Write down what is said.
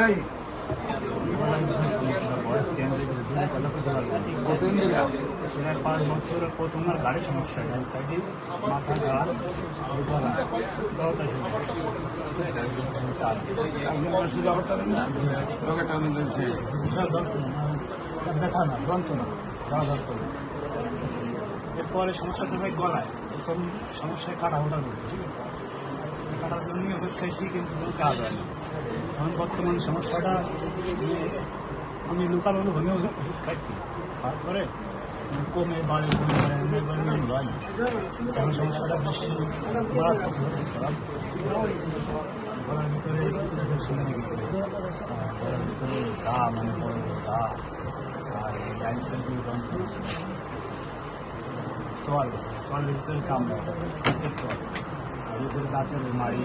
এই পাঁচ বছর প্রথমবার গাড়ি সমস্যা সাইডে মাথা গাড় ব্যথা না যন্ত্রণা গাড়া যন্ত্রণা। এরপরে সমস্যাটা হয় গলায়, প্রথম সমস্যায় কাটা ওঠা করছে, ঠিক আছে, কাটার জন্যই ওষুধ খাইছি কিন্তু কাজ হয় না। এখন বর্তমান সমস্যাটা আমি লোকাল হলে হোমিও ওষুধ খাইছি, তারপরে কমে বাড়ে কমে বাড়ে হয় না। কারণ সমস্যাটা বেশি মারাত্মক গলার ভিতরে শুনে গেছে, গলার ভিতরে গা মানে বড় গা আর লাইন সাইডে যন্ত্রণা চল চলের ভিতরে কামড়া চল আর ভিতরে দাঁতের মারি